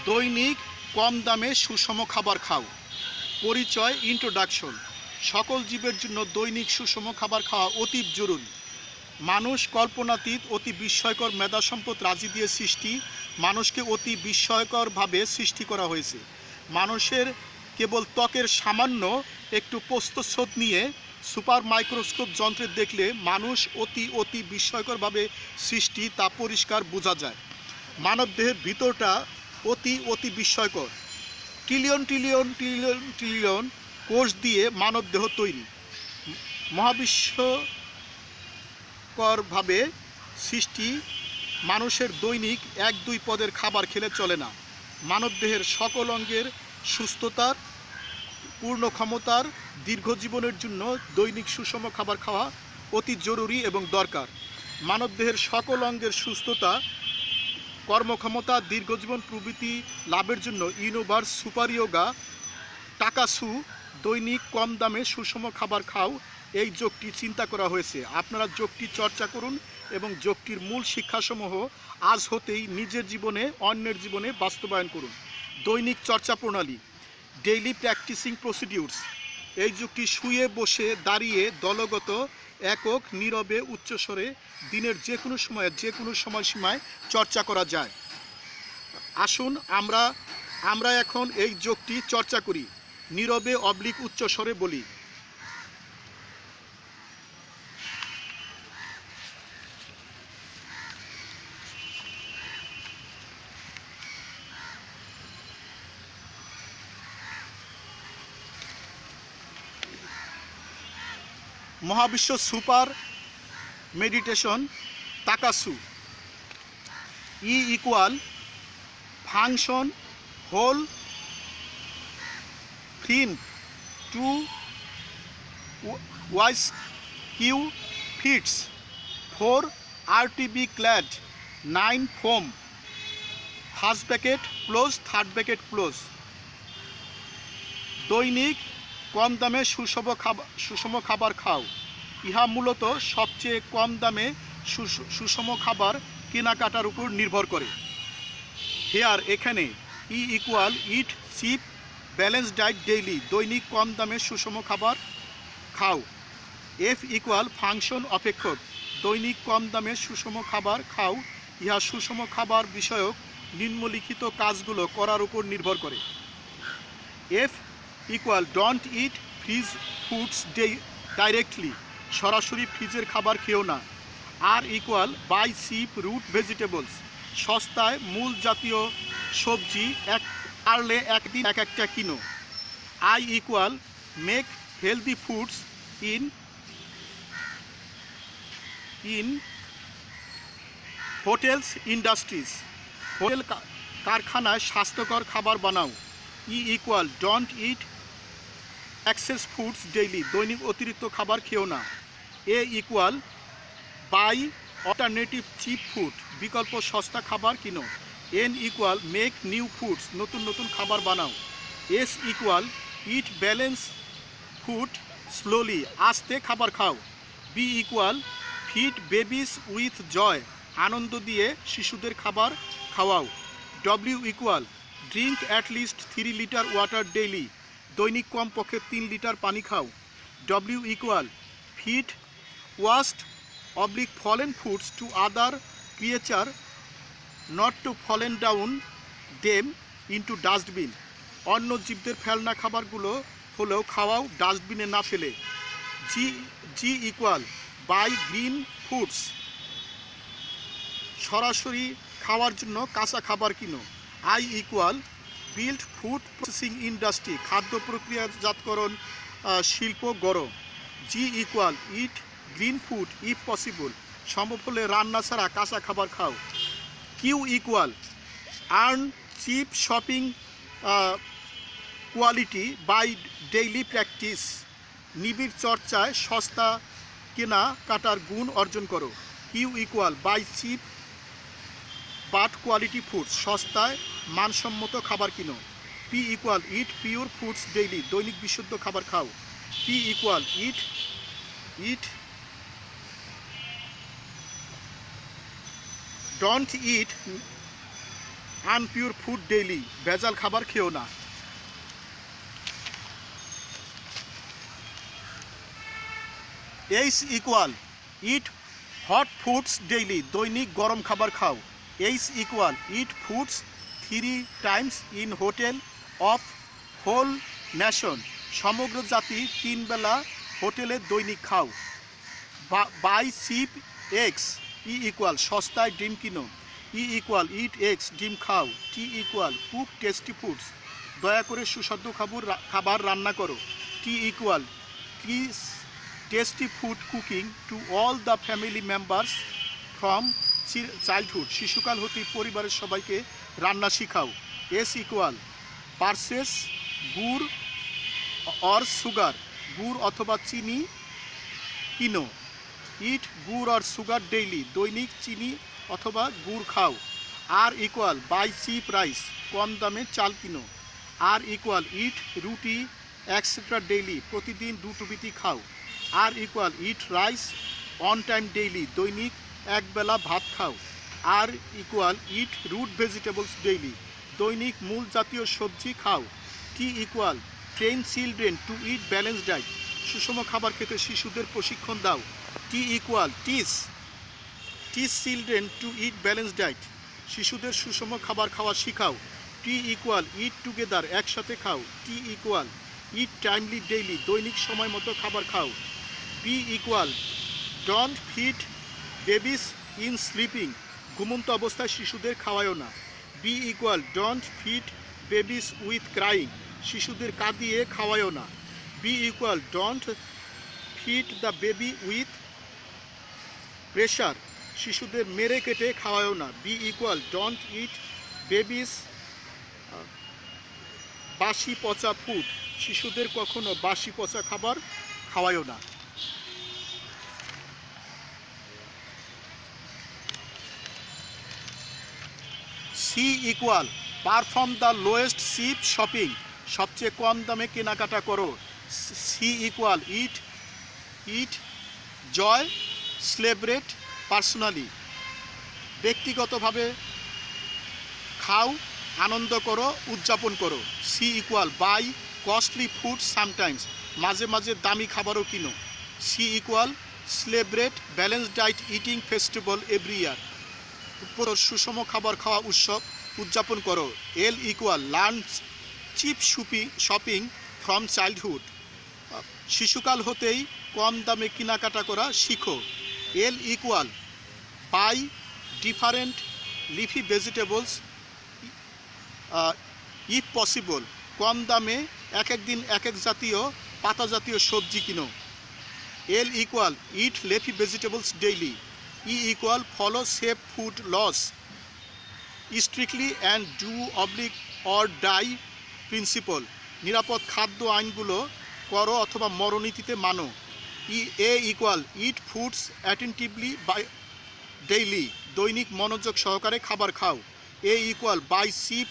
দৈনিক কম দামে সুষম খাবার খাও। পরিচয়, ইন্ট্রোডাকশন। সকল জীবের জন্য দৈনিক সুষম খাবার খাওয়া অতি জরুরি। মানুষ কল্পনাতীত অতি বিস্ময়কর মেধা সম্পদ রাজি দিয়ে সৃষ্টি। মানুষকে অতি বিস্ময়করভাবে সৃষ্টি করা হয়েছে। মানুষের কেবল ত্বকের সামান্য একটু প্রস্থচ্ছেদ নিয়ে সুপার মাইক্রোস্কোপ যন্ত্রে দেখলে মানুষ অতি বিস্ময়করভাবে সৃষ্টি তা পরিষ্কার বোঝা যায়। মানবদেহের ভিতরটা অতি বিস্ময়কর। ট্রিলিয়ন কোষ দিয়ে মানবদেহ তৈরি। মহাবিশ্বকরভাবে সৃষ্টি মানুষের দৈনিক 1-2 পদের খাবার খেলে চলে না। মানবদেহের সকল অঙ্গের সুস্থতার, পূর্ণ ক্ষমতার, দীর্ঘজীবনের জন্য দৈনিক সুষম খাবার খাওয়া অতি জরুরি এবং দরকার। মানবদেহের সকল অঙ্গের সুস্থতা, কর্মক্ষমতা, দীর্ঘজীবন প্রভৃতি লাভের জন্য ইউনিভার্স সুপারিয়োগা টাকাসু দৈনিক কম দামে সুষম খাবার খাও এই যোগটি চিন্তা করা হয়েছে। আপনারা যোগটি চর্চা করুন এবং যোগটির মূল শিক্ষাসমূহ আজ হতেই নিজের জীবনে, অন্যের জীবনে বাস্তবায়ন করুন। দৈনিক চর্চা প্রণালী, ডেইলি প্র্যাকটিসিং প্রসিডিউরস। এই যোগটি শুয়ে, বসে, দাঁড়িয়ে, দলগত, একক, নীরবে, উচ্চস্বরে দিনের যে কোনো সময়ে, যে কোনো সময়সীমায় চর্চা করা যায়। আসুন আমরা এখন এই যোগটি চর্চা করি। নীরবে উচ্চস্বরে বলি। মহাবিশ্ব সুপার মেডিটেশন টাকাসু। E equal function whole fin to wise Q fits 4 RTB clad 9 foam first bracket close third bracket close. দৈনিক কম দামে সুষম খাবার খাও। ইহা মূলত সবচেয়ে কম দামে সুষম খাবার কেনাকাটার উপর নির্ভর করে। হেয়ার এখানে ই ইকুয়াল ইট চিপ ব্যালেন্স ডায়েট ডেইলি দৈনিক কম দামে সুষম খাবার খাও। এফ ইকুয়াল ফাংশন অপেক্ষক দৈনিক কম দামে সুষম খাবার খাও। ইহা সুষম খাবার বিষয়ক নিম্নলিখিত কাজগুলো করার উপর নির্ভর করে। F equal don't eat fridge foods directly সরাসরি ফ্রিজের খাবার খেও না। R equal buy cheap root vegetables সস্তায় মূল জাতীয় সবজি পারলে একদিন এক একটা কিনো। I equal make healthy foods in hotels industries hotel কারখানায় স্বাস্থ্যকর খাবার বানাও। E equal don't eat excess foods daily দৈনিক অতিরিক্ত খাবার খেও না। A equal buy alternative cheap food বিকল্প সস্তা খাবার কিনো। N equal make new foods নতুন খাবার বানাও। S equal eat balance food slowly আস্তে খাবার খাও। B equal feed babies with joy আনন্দ দিয়ে শিশুদের খাবার খাওয়াও। W equal drink at least 3 litre water daily দৈনিক কমপক্ষে 3 লিটার পানি খাও। W equal feed waste fallen foods to other creature not to fallen down them into dustbin অন্য জীবদের ফেলনা খাবারগুলো হলেও খাওয়াও, ডাস্টবিনে না ফেলে। G equal buy green foods সরাসরি খাওয়ার জন্য কাঁচা খাবার কিনো। I equal build food processing industry খাদ্য প্রক্রিয়াজাতকরণ শিল্প গড়ো। G equal eat green food if possible সম্ভব হলে রান্না ছাড়া কাঁচা খাবার খাও। Q equal earn cheap shopping quality by daily practice নিবিড় চর্চায় সস্তা কেনা কাটার গুণ অর্জন করো। Q equal buy cheap but quality foods সস্তায় মানসম্মত খাবার কিনো। P equal eat pure foods daily দৈনিক বিশুদ্ধ খাবার খাও। P equal eat don't it unpure food daily, ভেজাল খাবার খেও না। H equal eat hot foods daily, দৈনিক গরম খাবার খাও। H equal eat foods 3 times in hotel of whole nation, সমগ্র জাতি 3 বেলা হোটেলে দৈনিক খাও। Buy cheap eggs, E equal সস্তায় ডিম কিনো। ই ইকুয়াল ইট এগস, ডিম খাও। T equal cook tasty foods, দয়া করে সুস্বাদু খাবার রান্না করো। T equal teach tasty food cooking to all the family members from childhood, শিশুকাল হতে পরিবারের সবাইকে রান্না শিখাও। এস ইকুয়াল পারচেস গুড় অর সুগার, গুড় অথবা চিনি কিনো। ইট গুড় অর সুগার ডেইলি, দৈনিক চিনি অথবা গুড় খাও। R equal buy chip rice, কম দামে চাল কিনো। আর ইকুয়াল ইট রুটি এক্সেট্রা ডেইলি, প্রতিদিন 2 রুটি খাও। R equal eat rice on time daily, দৈনিক একবেলা ভাত খাও। R equal eat root vegetables daily, দৈনিক মূল জাতীয় সবজি খাও। T equal train children to eat balance diet, সুষম খাবার খেতে শিশুদের প্রশিক্ষণ দাও। T equal teach children to eat balance diet, শিশুদের সুষম খাবার খাওয়া শিখাও। টি ইকুয়াল ইট টুগেদার, একসাথে খাও। T equal eat timely daily, দৈনিক সময় মতো খাবার খাও। B equal don't feed babies in sleeping, ঘুমন্ত অবস্থায় শিশুদের খাওয়ায়ও না। B equal don't feed babies with crying, শিশুদের কাঁদিয়ে খাওয়ায়ও না। B equal don't feed the baby with pressure, শিশুদের মেরে কেটে খাওয়ায়ও না। B equal don't eat babies বাসি পচা ফুড, শিশুদের কখনো বাসি পচা খাবার খাওয়ায়ও না। C equal perform the lowest cheap shopping, সবচেয়ে কম দামে কেনাকাটা করো। C equal eat joy celebrate personally, ব্যক্তিগতভাবে খাও, আনন্দ করো, উদযাপন করো। C equal buy costly food sometimes, মাঝে মাঝে দামি খাবারও কিনো। C equal celebrate balance diet eating festival every year, সুষম খাবার খাওয়া উৎসব উদযাপন করো। L equal learn cheap shopping from childhood, শিশুকাল হতেই কম দামে কেনাকাটা করা শিখো। L equal by different leafy vegetables if possible, কম দামে এক দিন এক জাতীয় পাতা জাতীয় সবজি কিনো। L equal eat leafy vegetables daily. E equal follow safe food laws strictly and do oblique or die principle, নিরাপদ খাদ্য আইনগুলো করো অথবা মরণনীতিতে মানো। A equal eat foods attentively by daily, দৈনিক মনোযোগ সহকারে খাবার খাও। A equal buy cheap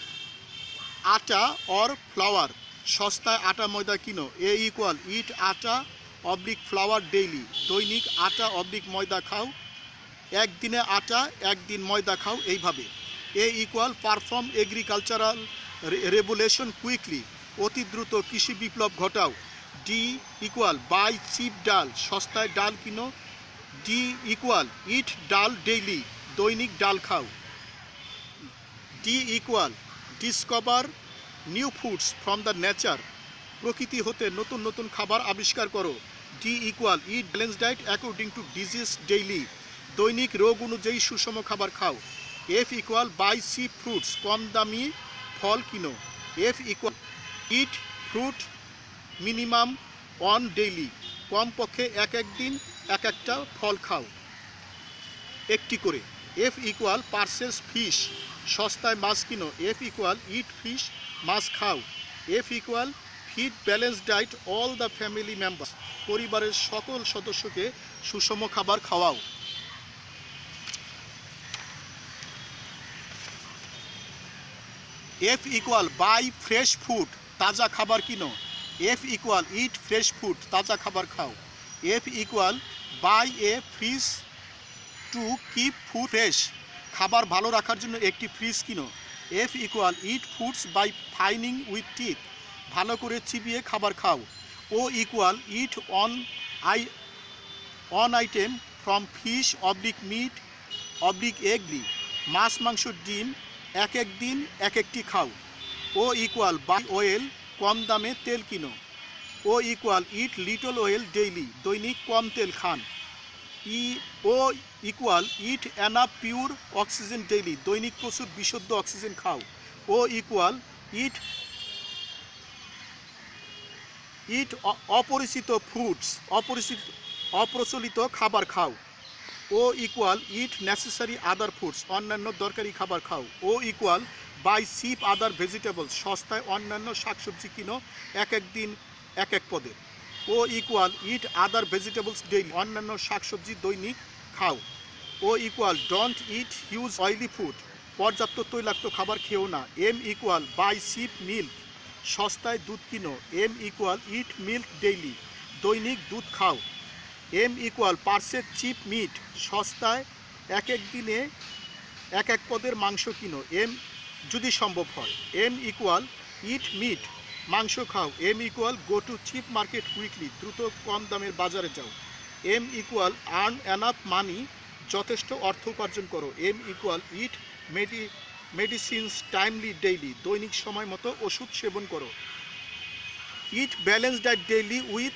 atta or flour, সস্তায় আটা ময়দা কিনো। এ ইকুয়াল ইট আটা অবলিক ফ্লাওয়ার ডেইলি, দৈনিক আটা অবলিক ময়দা খাও। একদিনে আটা একদিন ময়দা খাও, এইভাবে। A equal perform agricultural regulation quickly, অতি দ্রুত কৃষি বিপ্লব ঘটাও। D equal buy cheap dal, সস্তায় ডাল কিনো। ডি ইকুয়াল ইট ডাল ডেইলি, দৈনিক ডাল খাও। D equal discover new foods from the nature, প্রকৃতি হতে নতুন নতুন খাবার আবিষ্কার করো। D equal eat balance diet according to disease daily, দৈনিক রোগ অনুযায়ী সুষম খাবার খাও। F equal buy cheap fruits, কম দামি ফল কিনো। F equal eat fruit minimum on daily, কমপক্ষে এক দিন এক একটা ফল খাও, একটি করে। এফ ইকুয়াল পারচেস ফিশ, সস্তায় মাছ কিনো। এফ ইকুয়াল ইট ফিশ, মাছ খাও। F equal feed balance diet all the family member, পরিবারের সকল সদস্যকে সুষম খাবার খাওয়াও। F equal buy fresh food, তাজা খাবার কিনো। F equal eat fresh food, তাজা খাবার খাও। F equal buy a fridge to keep food fresh, খাবার ভালো রাখার জন্য একটি ফ্রিজ কিনো। F equal eat foods by fining with teeth, ভালো করে চিবিয়ে খাবার খাও। O equal eat on item from fish oblique meat oblique eggly, মাছ মাংস ডিম এক এক দিন এক একটি খাও। ও ইকুয়াল বাই অয়েল, কম দামে তেল কিনো। O equal eat little oil daily, দৈনিক কম তেল খান। O equal eat enough pure oxygen daily, দৈনিক প্রচুর বিশুদ্ধ অক্সিজেন খাও। ও ইকুয়াল ইট অপরিচিত ফুডস, অপ্রচলিত খাবার খাও। O equal eat necessary other foods, অন্যান্য দরকারি খাবার খাও। O equal buy cheap other vegetables, সস্তায় অন্যান্য শাকসবজি কিনো এক এক দিন এক এক পদের। O equal eat other vegetables daily, অন্যান্য শাকসবজি দৈনিক খাও। O equal don't eat huge oily food, পর্যাপ্ত তৈলাক্ত খাবার খেও না। M equal buy cheap milk, সস্তায় দুধ কিনো। M equal eat milk daily, দৈনিক দুধ খাও। M equal purchase cheap meat, সস্তায় এক এক দিনে এক এক পদের মাংস কিনো এম যদি সম্ভব হয়। এম ইকুয়াল ইট মিট, মাংস খাও। M equal go to cheap market quickly, দ্রুত কম দামের বাজারে যাও। M equal earn enough money, যথেষ্ট অর্থ উপার্জন করো। M equal eat medicines timely daily, দৈনিক সময় মতো ওষুধ সেবন করো। Eat balance diet daily with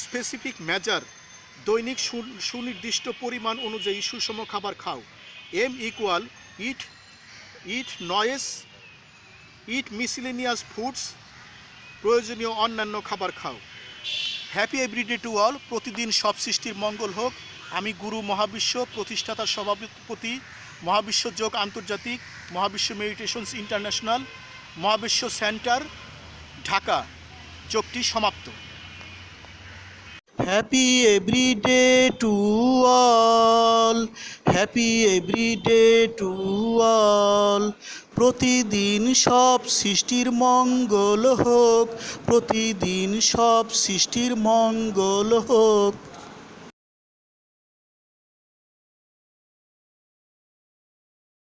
specific measure, দৈনিক সুনির্দিষ্ট পরিমাণ অনুযায়ী সুষম খাবার খাও। M equal eat miscellaneous foods, প্রয়োজনীয় অন্যান্য খাবার খাও। হ্যাপি এভরিডে টু অল, প্রতিদিন সব সৃষ্টির মঙ্গল হোক। আমি গুরু মহাবিশ্ব প্রতিষ্ঠাতার সভাপতি, মহাবিশ্ব যোগ আন্তর্জাতিক, মহাবিশ্ব মেডিটেশনস ইন্টারন্যাশনাল, মহাবিশ্ব সেন্টার, ঢাকা। যোগটি সমাপ্ত। Happy everyday to all, happy everyday to all. প্রতিদিন সব সৃষ্টির মঙ্গল হোক, প্রতিদিন সব সৃষ্টির মঙ্গল হোক।